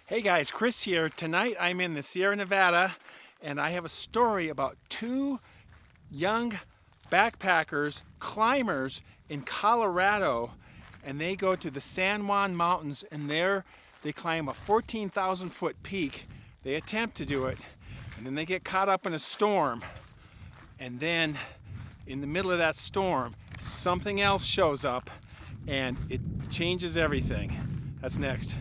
Hey guys, Chris here. Tonight I'm in the Sierra Nevada and I have a story about two young backpackers, climbers in Colorado, and they go to the San Juan Mountains and there they climb a 14,000 foot peak. They attempt to do it and then they get caught up in a storm, and then in the middle of that storm something else shows up and it changes everything. That's next.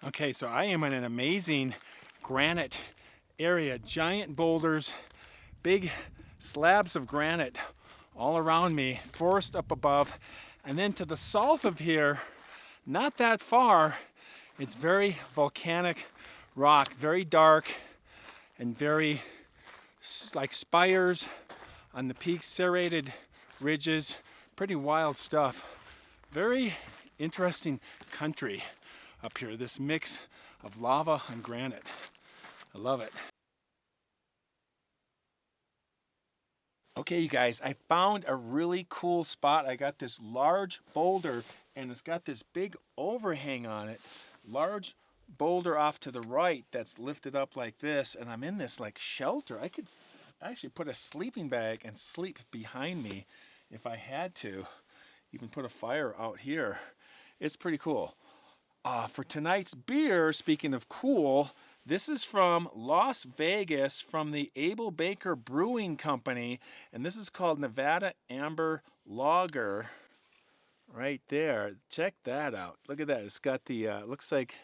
Okay, so I am in an amazing granite area, giant boulders, big slabs of granite all around me, forest up above, and then to the south of here, not that far, it's very volcanic rock, very dark and very like spires on the peaks, serrated ridges, pretty wild stuff. Very interesting country up here, this mix of lava and granite. I love it. Okay, you guys, I found a really cool spot. I got this large boulder and it's got this big overhang on it. Large boulder off to the right that's lifted up like this, and I'm in this like shelter. I could actually put a sleeping bag and sleep behind me if I had to. Even put a fire out here. It's pretty cool. For tonight's beer, speaking of cool, this is from Las Vegas from the Able Baker Brewing Company, and this is called Nevada Amber Lager right there. Check that out. Look at that. It's got the, looks like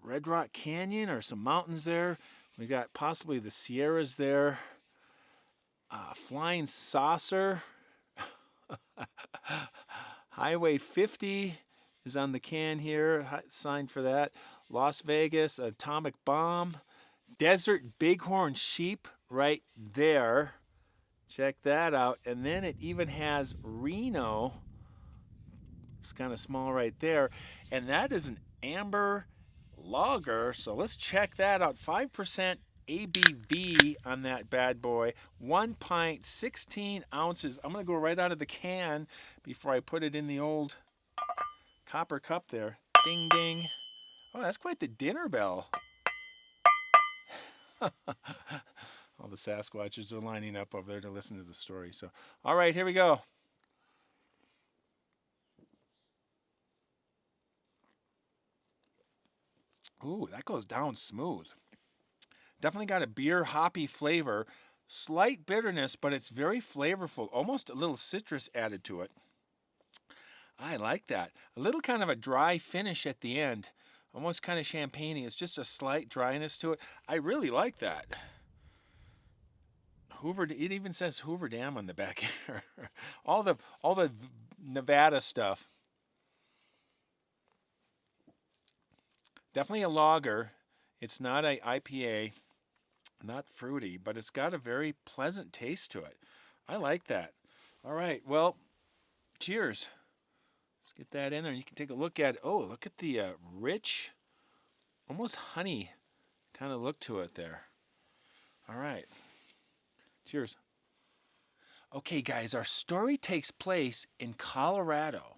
Red Rock Canyon or some mountains there. We got possibly the Sierras there. Flying Saucer. Highway 50 is on the can here, sign for that. Las Vegas, Atomic Bomb. Desert Bighorn Sheep right there. Check that out. And then it even has Reno. It's kind of small right there. And that is an amber lager. So let's check that out. 5% ABV on that bad boy. 1 pint, 16 ounces. I'm going to go right out of the can before I put it in the old copper cup there. Ding, ding. Oh, that's quite the dinner bell. All the Sasquatches are lining up over there to listen to the story. So, all right, here we go. Ooh, that goes down smooth. Definitely got a beer hoppy flavor. Slight bitterness, but it's very flavorful. Almost a little citrus added to it. I like that. A little kind of a dry finish at the end. Almost kind of champagne-y. It's just a slight dryness to it. I really like that. Hoover, it even says Hoover Dam on the back here. all the Nevada stuff. Definitely a lager. It's not a IPA, not fruity, but it's got a very pleasant taste to it. I like that. All right, well, cheers. Let's get that in there. You can take a look at, oh, look at the rich, almost honey kind of look to it there. All right. Cheers. Okay, guys, our story takes place in Colorado,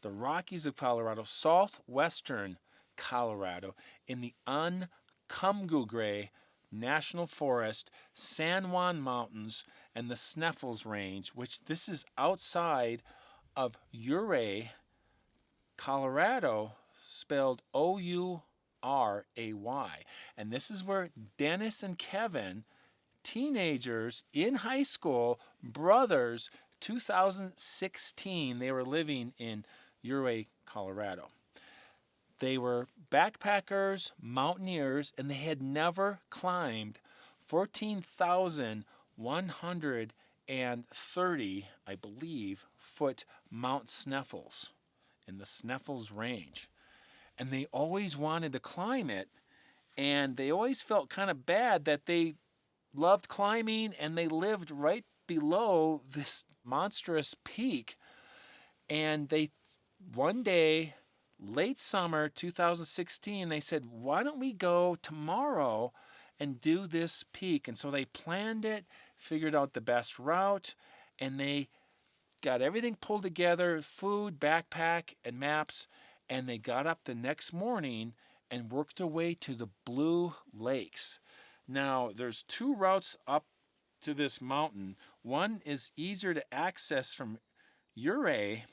the Rockies of Colorado, southwestern Colorado, in the Uncompahgre National Forest, San Juan Mountains, and the Sneffles Range, which this is outside of Ouray, Colorado, spelled O-U-R-A-Y. And this is where Dennis and Kevin, teenagers in high school, brothers, 2016, they were living in Ouray, Colorado. They were backpackers, mountaineers, and they had never climbed 14,130, I believe, foot Mount Sneffles in the Sneffles Range. And they always wanted to climb it, and they always felt kind of bad that they loved climbing and they lived right below this monstrous peak. And they, one day, late summer 2016, they said, why don't we go tomorrow and do this peak. And so they planned it, figured out the best route, and they got everything pulled together, food, backpack, and maps, and they got up the next morning and worked their way to the Blue Lakes. Now, there's 2 routes up to this mountain. One is easier to access from Ouray,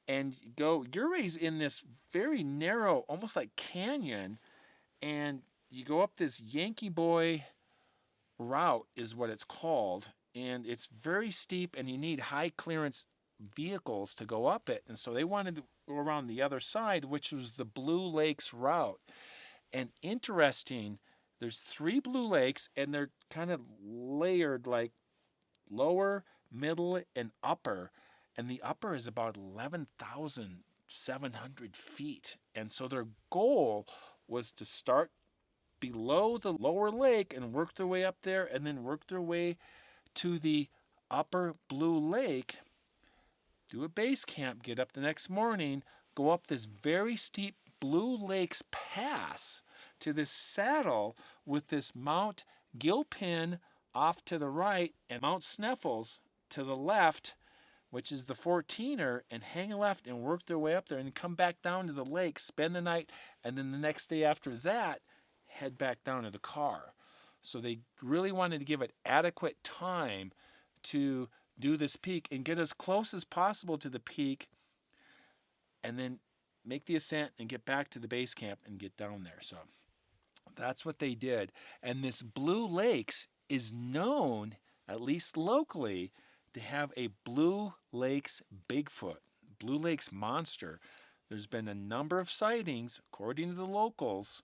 and Ouray's in this very narrow, almost like canyon, and you go up this Yankee Boy route is what it's called, and it's very steep, and you need high clearance vehicles to go up it. And so they wanted to go around the other side, which was the Blue Lakes route. And interesting, there's 3 Blue Lakes, and they're kind of layered like lower, middle, and upper. And the upper is about 11,700 feet. And so their goal was to start below the lower lake and work their way up there, and then work their way to the upper Blue Lake, do a base camp, get up the next morning, go up this very steep Blue Lakes Pass to this saddle with this Mount Gilpin off to the right and Mount Sneffles to the left, which is the 14er, and hang a left and work their way up there and come back down to the lake, spend the night, and then the next day after that, head back down to the car. So they really wanted to give it adequate time to do this peak and get as close as possible to the peak, and then make the ascent and get back to the base camp and get down there. So that's what they did. And this Blue Lakes is known, at least locally, to have a Blue Lakes Bigfoot, Blue Lakes monster. There's been a number of sightings, according to the locals,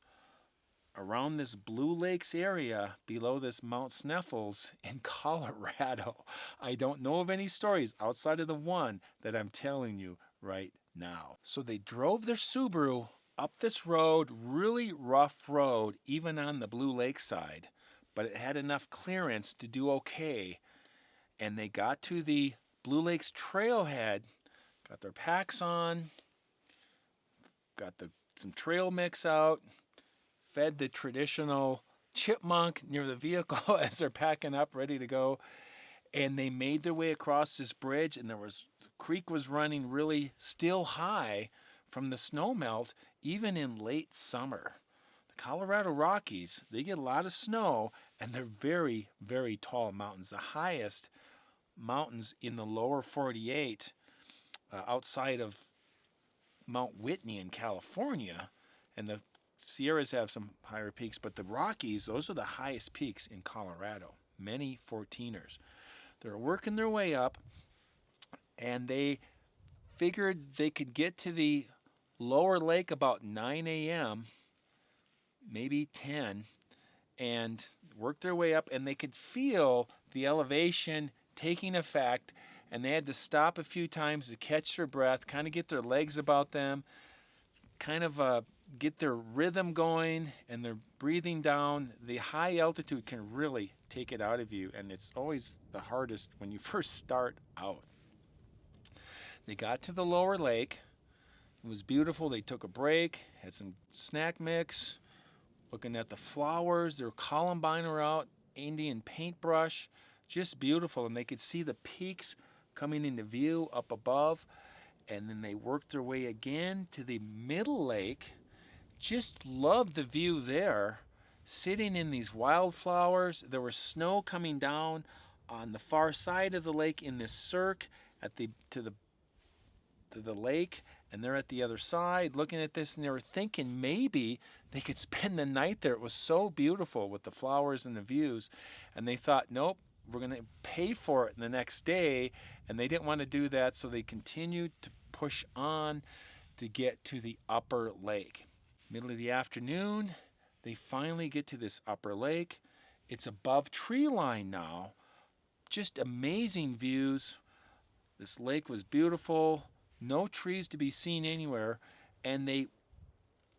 around this Blue Lakes area below this Mount Sneffles in Colorado. I don't know of any stories outside of the one that I'm telling you right now. So they drove their Subaru up this road, really rough road, even on the Blue Lake side, but it had enough clearance to do okay. And they got to the Blue Lakes trailhead, got their packs on, got some trail mix out, fed the traditional chipmunk near the vehicle as they're packing up, ready to go. And they made their way across this bridge, and the creek was running really still high from the snow melt, even in late summer. The Colorado Rockies, they get a lot of snow, and they're very, very tall mountains. The highest mountains in the lower 48, outside of Mount Whitney in California, and the Sierras have some higher peaks, but the Rockies, those are the highest peaks in Colorado, many 14ers. They're working their way up, and they figured they could get to the lower lake about 9 a.m., maybe 10, and work their way up, and they could feel the elevation taking effect, and they had to stop a few times to catch their breath, kind of get their legs about them, kind of get their rhythm going, and their breathing down. The high altitude can really take it out of you, and it's always the hardest when you first start out. They got to the lower lake. It was beautiful. They took a break, had some snack mix, looking at the flowers. Their columbine were out, Indian paintbrush, just beautiful. And they could see the peaks coming into view up above. And then they worked their way again to the middle lake. Just loved the view there, sitting in these wildflowers. There was snow coming down on the far side of the lake in this cirque to the lake, and they're at the other side looking at this, and they were thinking maybe they could spend the night there. It was so beautiful with the flowers and the views, and they thought, nope, we're going to pay for it the next day, and they didn't want to do that, so they continued to push on to get to the upper lake. Middle of the afternoon, they finally get to this upper lake. It's above tree line now. Just amazing views. This lake was beautiful. No trees to be seen anywhere. And they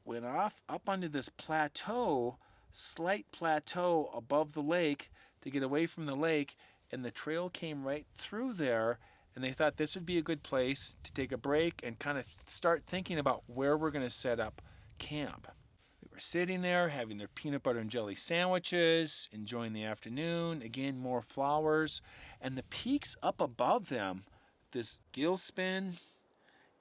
went off up onto this plateau, slight plateau above the lake to get away from the lake. And the trail came right through there. And they thought this would be a good place to take a break and kind of start thinking about where we're going to set up camp. They were were sitting there having their peanut butter and jelly sandwiches, enjoying the afternoon. Again, more flowers. And the peaks up above them, this Gilspin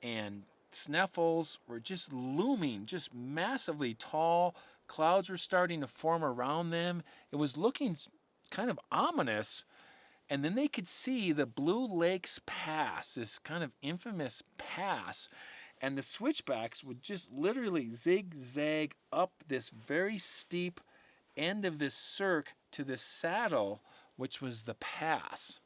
and Sneffles, were just looming, just massively tall. Clouds were starting to form around them. It was looking kind of ominous. And then they could see the Blue Lakes Pass, this kind of infamous pass. And the switchbacks would just literally zigzag up this very steep end of this cirque to this saddle, which was the pass.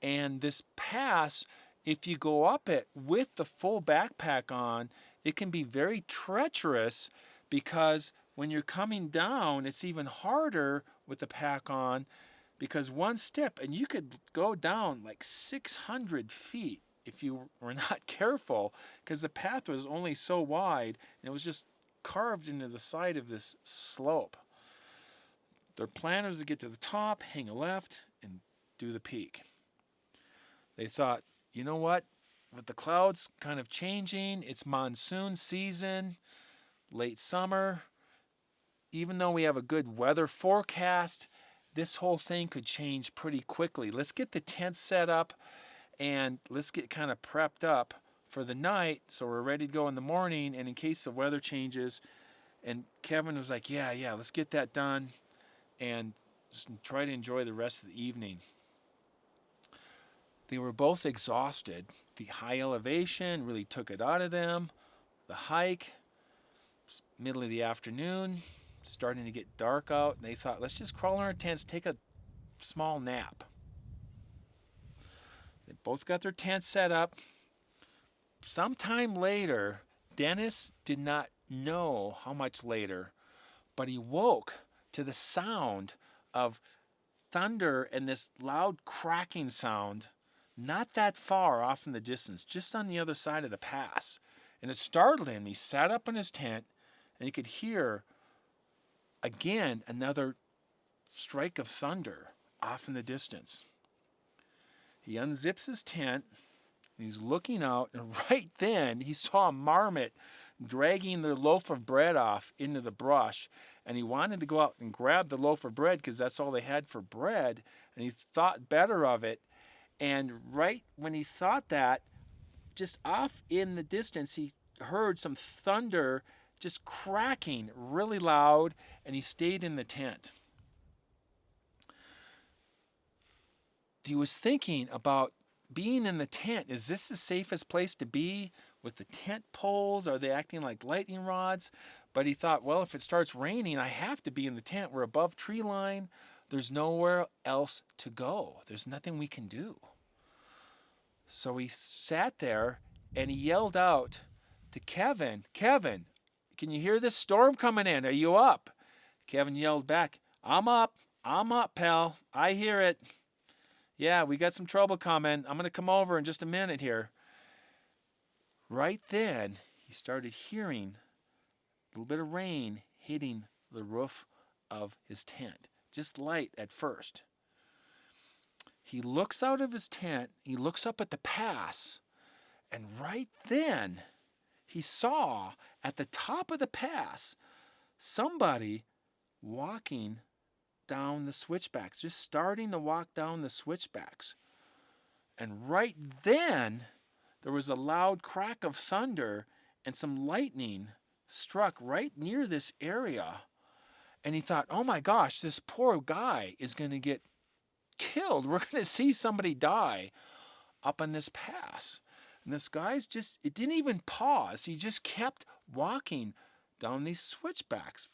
And this pass, if you go up it with the full backpack on, it can be very treacherous, because when you're coming down, it's even harder with the pack on, because one step and you could go down like 600 feet if you were not careful, because the path was only so wide and it was just carved into the side of this slope. Their plan was to get to the top, hang a left, and do the peak. They thought, you know what, with the clouds kind of changing, it's monsoon season, late summer, even though we have a good weather forecast, this whole thing could change pretty quickly. Let's get the tent set up and let's get kind of prepped up for the night so we're ready to go in the morning, and in case the weather changes. And Kevin was like, yeah, let's get that done and just try to enjoy the rest of the evening. They were both exhausted. The high elevation really took it out of them. The hike, middle of the afternoon, starting to get dark out, and they thought, let's just crawl in our tents, take a small nap. They both got their tents set up. Sometime later, Dennis did not know how much later, but he woke to the sound of thunder and this loud cracking sound not that far off in the distance, just on the other side of the pass. And it startled him. He sat up in his tent, and he could hear again another strike of thunder off in the distance. He unzips his tent, and he's looking out, and right then he saw a marmot dragging the loaf of bread off into the brush, and he wanted to go out and grab the loaf of bread because that's all they had for bread, and he thought better of it. And right when he thought that, just off in the distance, he heard some thunder just cracking really loud, and he stayed in the tent. He was thinking about being in the tent. Is this the safest place to be with the tent poles? Are they acting like lightning rods? But he thought, well, if it starts raining, I have to be in the tent. We're above tree line. There's nowhere else to go. There's nothing we can do. So he sat there and he yelled out to Kevin, Kevin, can you hear this storm coming in? Are you up? Kevin yelled back, I'm up, pal. I hear it. Yeah, we got some trouble coming. I'm going to come over in just a minute here. Right then, he started hearing a little bit of rain hitting the roof of his tent. Just light at first. He looks out of his tent, he looks up at the pass, and right then he saw at the top of the pass somebody walking down the switchbacks, just starting to walk down the switchbacks. And right then there was a loud crack of thunder and some lightning struck right near this area. And he thought, oh my gosh, this poor guy is going to get killed. We're going to see somebody die up on this pass. And this guy's it didn't even pause. He just kept walking down these switchbacks,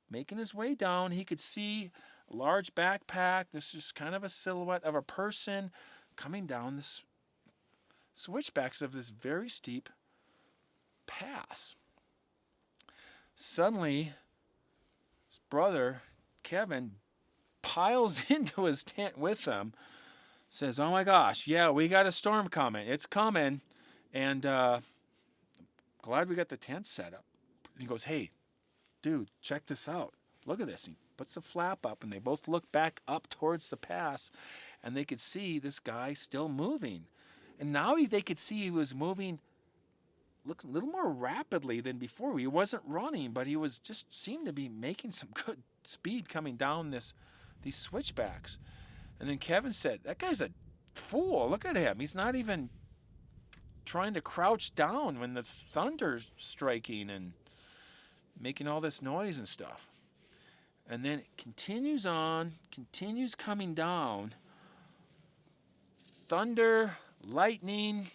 making his way down. He could see a large backpack. This is kind of a silhouette of a person coming down this switchbacks of this very steep pass. Suddenly, his brother, Kevin, piles into his tent with them, says, oh my gosh, yeah, we got a storm coming. It's coming. And glad we got the tent set up. He goes, hey, dude, check this out. Look at this. He puts the flap up, and they both look back up towards the pass, and they could see this guy still moving. And now they could see he was moving looked a little more rapidly than before. He wasn't running, but he was just seemed to be making some good speed coming down these switchbacks. And then Kevin said, "That guy's a fool. Look at him. He's not even trying to crouch down when the thunder's striking and making all this noise and stuff." And then it continues on, continues coming down. Thunder, lightning,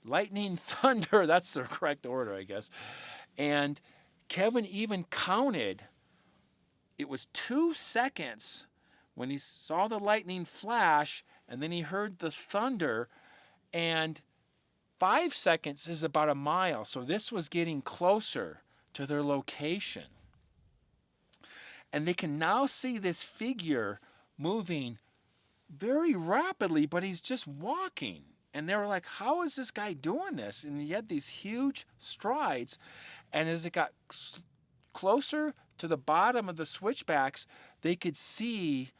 thunder. That's the correct order, I guess. And Kevin even counted. It was 2 seconds when he saw the lightning flash, and then he heard the thunder, and 5 seconds is about a mile. So this was getting closer to their location. And they can now see this figure moving very rapidly, but he's just walking. And they were like, how is this guy doing this? And he had these huge strides. And as it got closer to the bottom of the switchbacks, they could see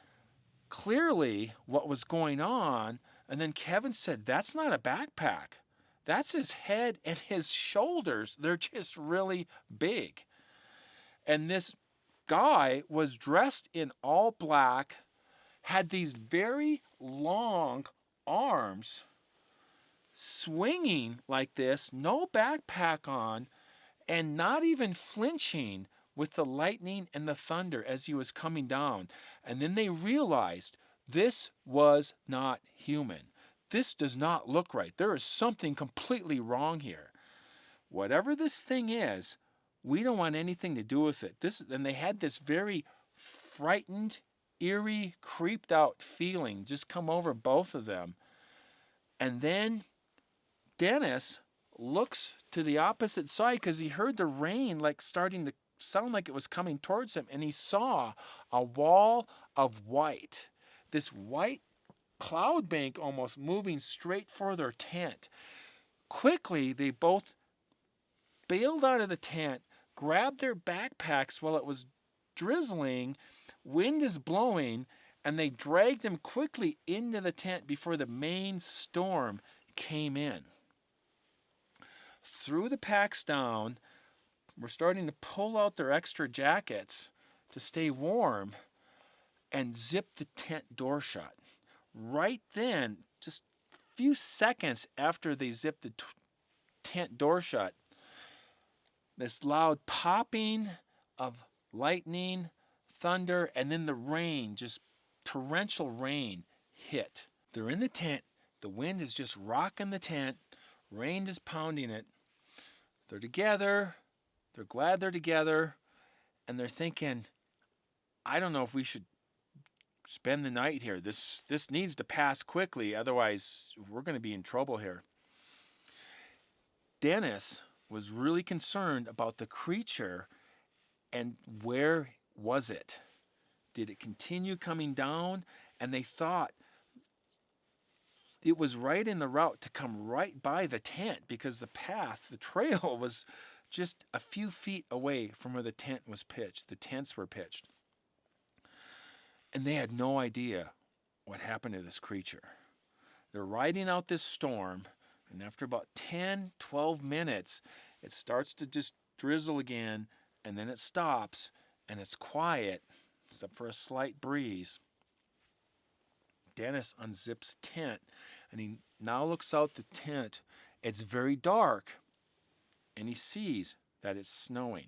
clearly what was going on. And then Kevin said, that's not a backpack. That's his head and his shoulders. They're just really big. And this guy was dressed in all black, had these very long arms, swinging like this, no backpack on, and not even flinching with the lightning and the thunder as he was coming down. And then they realized this was not human. This does not look right. There is something completely wrong here. Whatever this thing is, we don't want anything to do with it. And they had this very frightened, eerie, creeped out feeling just come over both of them. And then Dennis looks to the opposite side because he heard the rain like starting to sound like it was coming towards him, and he saw a wall of white, this white cloud bank almost moving straight for their tent. Quickly, they both bailed out of the tent, grabbed their backpacks while it was drizzling, wind is blowing, and they dragged them quickly into the tent before the main storm came in. Threw the packs down, were starting to pull out their extra jackets to stay warm, and zip the tent door shut. Right then, just a few seconds after they zipped the tent door shut, this loud popping of lightning, thunder, and then the rain, just torrential rain, hit. They're in the tent. The wind is just rocking the tent. Rain is pounding it. They're together. They're glad they're together. And they're thinking, I don't know if we should spend the night here. This needs to pass quickly. Otherwise, we're going to be in trouble here. Dennis was really concerned about the creature and where was it? Did it continue coming down? And they thought it was right in the route to come right by the tent because the path, the trail was just a few feet away from where the tent was pitched. The tents were pitched. And they had no idea what happened to this creature. They're riding out this storm, and after about 10, 12 minutes, it starts to just drizzle again, and then it stops, and it's quiet, except for a slight breeze. Dennis unzips tent, and he now looks out the tent. It's very dark, and he sees that it's snowing.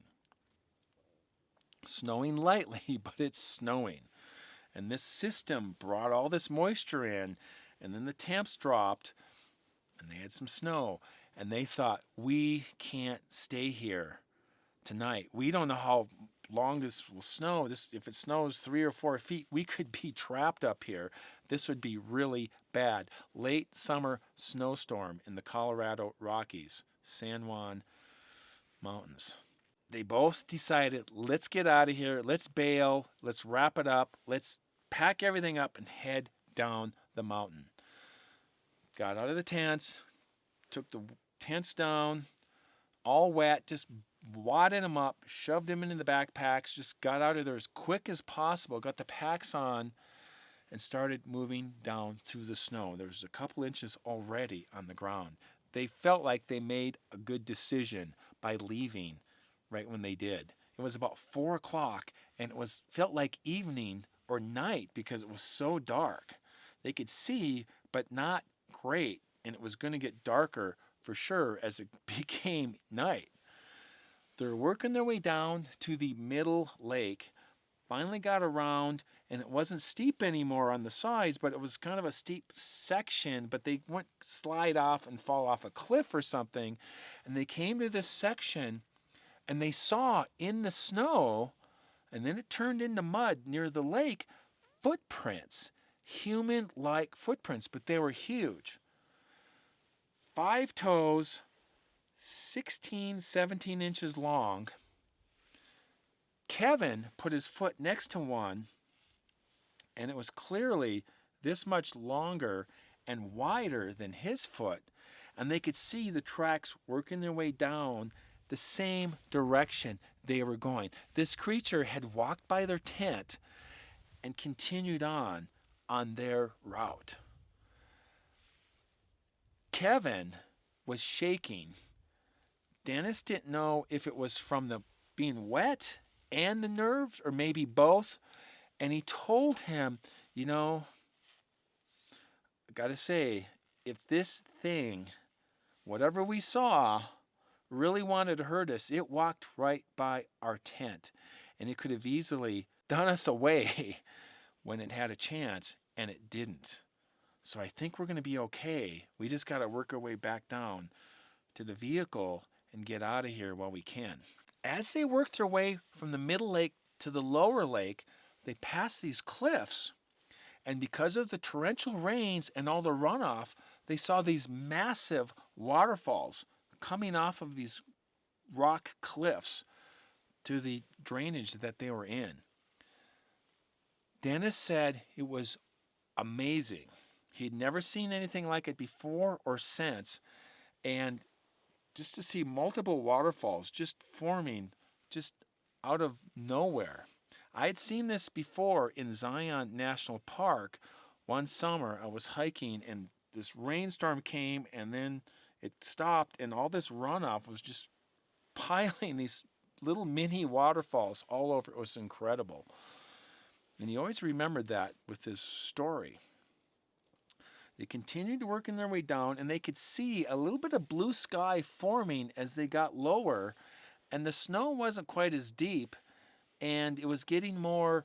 Snowing lightly, but it's snowing. And this system brought all this moisture in, and then the temps dropped, and they had some snow. And they thought, we can't stay here tonight. We don't know how long this will snow. If it snows 3 or 4 feet, we could be trapped up here. This would be really bad. Late summer snowstorm in the Colorado Rockies, San Juan Mountains. They both decided, let's get out of here. Let's bail. Let's wrap it up. Let's pack everything up and head down the mountain. Got out of the tents, took the tents down, all wet, just wadded them up, shoved them into the backpacks, just got out of there as quick as possible, got the packs on, and started moving down through the snow. There was a couple inches already on the ground. they felt like they made a good decision by leaving right when they did. It was about 4 o'clock, and it felt like evening or night because it was so dark. They could see, but not great, and it was going to get darker for sure as it became night. They're working their way down to the middle lake, finally got around, and it wasn't steep anymore on the sides, but it was kind of a steep section, but they wouldn't slide off and fall off a cliff or something. And they came to this section, and they saw in the snow, and then it turned into mud near the lake, footprints, human-like footprints, but they were huge. 5 toes, 16, 17 inches long. Kevin put his foot next to one, and it was clearly this much longer and wider than his foot, and they could see the tracks working their way down the same direction they were going. This creature had walked by their tent and continued on their route. Kevin was shaking. Dennis didn't know if it was from the being wet and the nerves, or maybe both. And he told him, I gotta say, if this thing, whatever we saw, really wanted to hurt us, it walked right by our tent. And it could have easily done us away when it had a chance, and it didn't. So I think we're going to be okay. We just got to work our way back down to the vehicle and get out of here while we can. As they worked their way from the middle lake to the lower lake, they passed these cliffs. And because of the torrential rains and all the runoff, they saw these massive waterfalls coming off of these rock cliffs to the drainage that they were in. Dennis said it was amazing. He'd never seen anything like it before or since. And just to see multiple waterfalls just forming just out of nowhere. I had seen this before in Zion National Park. One summer I was hiking and this rainstorm came and then it stopped and all this runoff was just piling these little mini waterfalls all over. It was incredible. And he always remembered that with his story. They continued working their way down, and they could see a little bit of blue sky forming as they got lower, and the snow wasn't quite as deep, and it was getting more,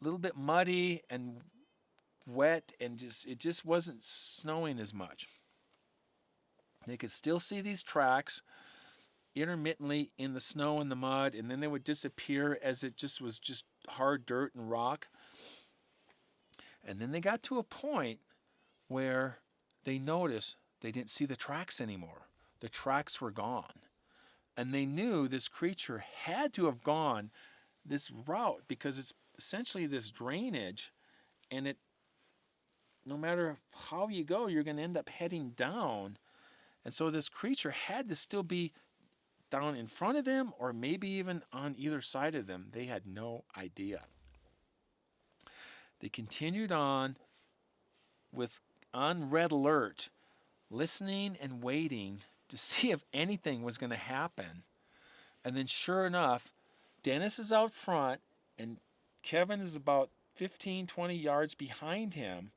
a little bit muddy and wet, and it just wasn't snowing as much. They could still see these tracks intermittently in the snow and the mud, and then they would disappear as it just was just hard dirt and rock. And then they got to a point where they noticed they didn't see the tracks anymore. The tracks were gone. And they knew this creature had to have gone this route because it's essentially this drainage, and it, no matter how you go, you're going to end up heading down. And so this creature had to still be down in front of them or maybe even on either side of them. They had no idea. They continued on on red alert, listening and waiting to see if anything was going to happen. And then sure enough, Dennis is out front and Kevin is about 15, 20 yards behind him.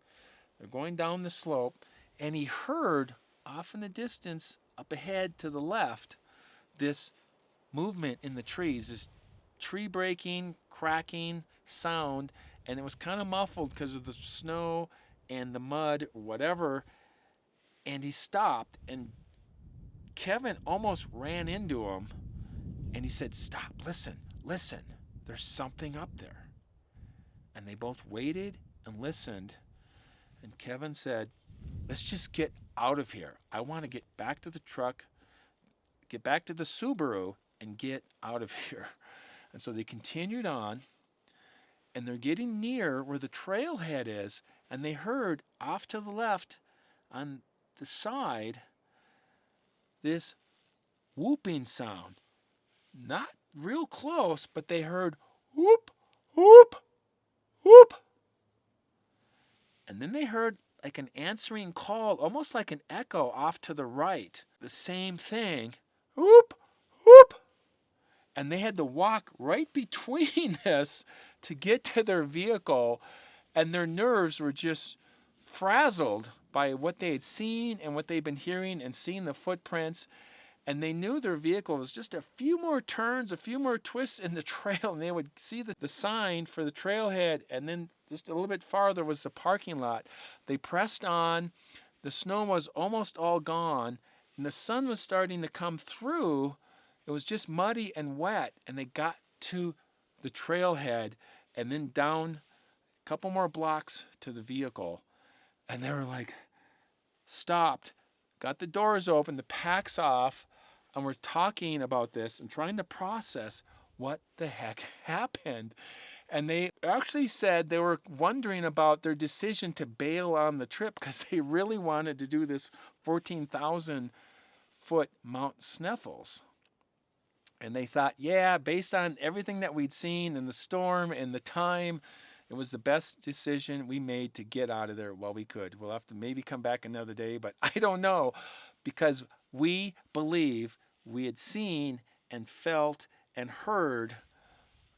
They're going down the slope, and he heard off in the distance, up ahead to the left, this movement in the trees, this tree breaking, cracking sound, and it was kind of muffled because of the snow and the mud or whatever, and he stopped, and Kevin almost ran into him, and he said, "Stop, listen, there's something up there." And they both waited and listened, and Kevin said, "Let's just get out of here. I want to get back to the truck, get back to the Subaru, and get out of here." And so they continued on, and they're getting near where the trailhead is, and they heard off to the left on the side this whooping sound. Not real close, but they heard whoop, whoop, whoop. And then they heard like an answering call, almost like an echo off to the right. The same thing. Whoop, whoop. And they had to walk right between this to get to their vehicle, and their nerves were just frazzled by what they had seen and what they'd been hearing and seeing the footprints. And they knew their vehicle was just a few more turns, a few more twists in the trail, and they would see the sign for the trailhead, and then just a little bit farther was the parking lot. They pressed on. The snow was almost all gone, and the sun was starting to come through. It was just muddy and wet, and they got to the trailhead and then down a couple more blocks to the vehicle. And they were like, stopped, got the doors open, the pack's off, and we're talking about this and trying to process what the heck happened. And they actually said they were wondering about their decision to bail on the trip because they really wanted to do this 14,000-foot Mount Sneffles. And they thought, yeah, based on everything that we'd seen and the storm and the time, it was the best decision we made to get out of there while we could. We'll have to maybe come back another day, but I don't know, because we believe we had seen and felt and heard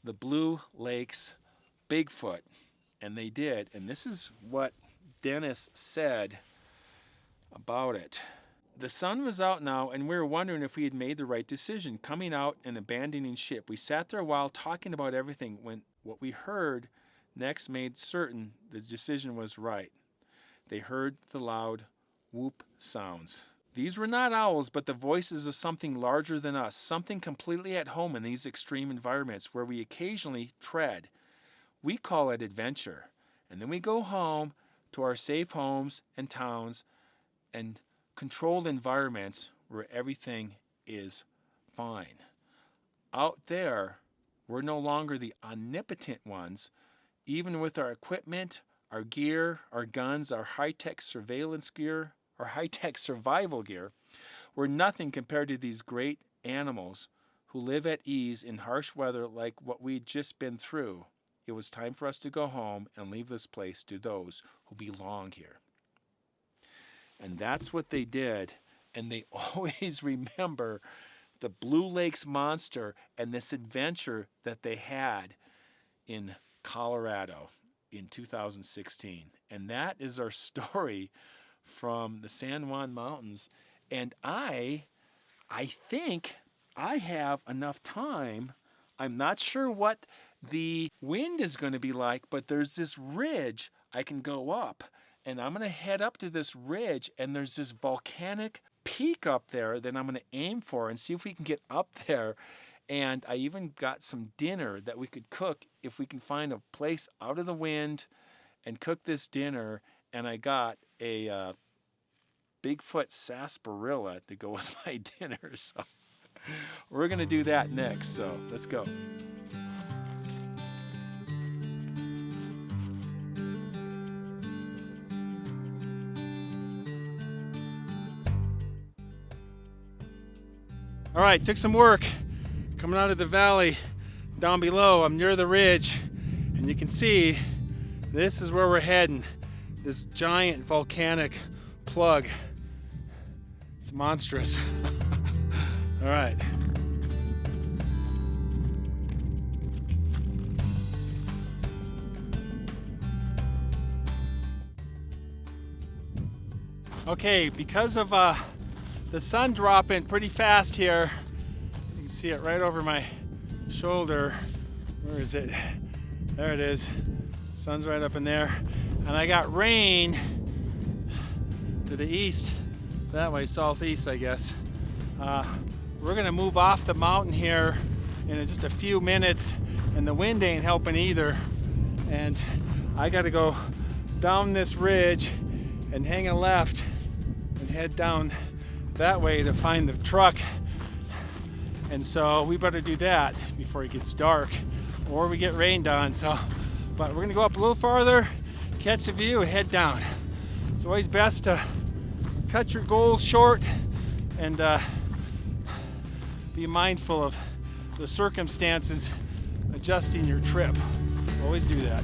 the Blue Lakes Bigfoot, and they did. And this is what Dennis said about it. The sun was out now, and we were wondering if we had made the right decision, coming out and abandoning ship. We sat there a while talking about everything when what we heard next made certain the decision was right. They heard the loud whoop sounds. These were not owls, but the voices of something larger than us, something completely at home in these extreme environments where we occasionally tread. We call it adventure. And then we go home to our safe homes and towns and controlled environments where everything is fine. Out there, we're no longer the omnipotent ones, even with our equipment, our gear, our guns, our high-tech surveillance gear, our high-tech survival gear. We're nothing compared to these great animals who live at ease in harsh weather like what we'd just been through. It was time for us to go home and leave this place to those who belong here. And that's what they did. And they always remember the Blue Lakes monster and this adventure that they had in Colorado in 2016. And that is our story from the San Juan Mountains. And I think I have enough time. I'm not sure what the wind is going to be like, but there's this ridge I can go up. And I'm going to head up to this ridge, and there's this volcanic peak up there that I'm going to aim for and see if we can get up there. And I even got some dinner that we could cook if we can find a place out of the wind and cook this dinner. And I got a Bigfoot sarsaparilla to go with my dinner. So we're going to do that next. So let's go. All right, took some work coming out of the valley down below. I'm near the ridge, and you can see this is where we're heading. This giant volcanic plug. It's monstrous. All right. Okay, because of the sun dropping pretty fast here. You can see it right over my shoulder. Where is it? There it is. Sun's right up in there. And I got rain to the east, that way, southeast, I guess. We're gonna move off the mountain here in just a few minutes, and the wind ain't helping either. And I gotta go down this ridge and hang a left and head down that way to find the truck. And so we better do that before it gets dark or we get rained on. But we're gonna go up a little farther, catch a view, and head down. It's always best to cut your goals short and be mindful of the circumstances adjusting your trip. Always do that.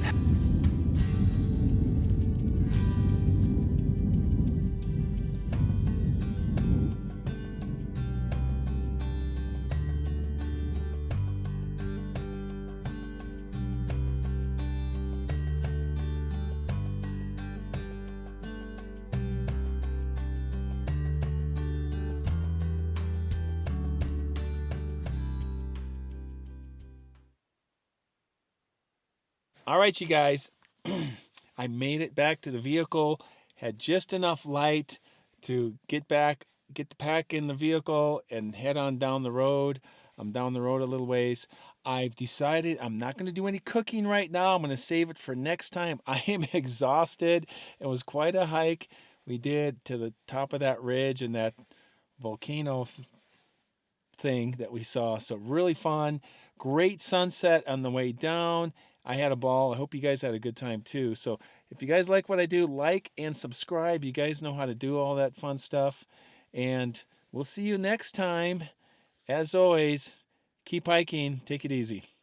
All right, you guys. I made it back to the vehicle. Had just enough light to get the pack in the vehicle and head on down the road. I'm down the road a little ways. I've decided I'm not going to do any cooking right now. I'm going to save it for next time. I am exhausted. It was quite a hike we did to the top of that ridge and that volcano thing that we saw. So really fun. Great sunset on the way down. I had a ball. I hope you guys had a good time too. So if you guys like what I do, like and subscribe. You guys know how to do all that fun stuff. And we'll see you next time. As always, keep hiking. Take it easy.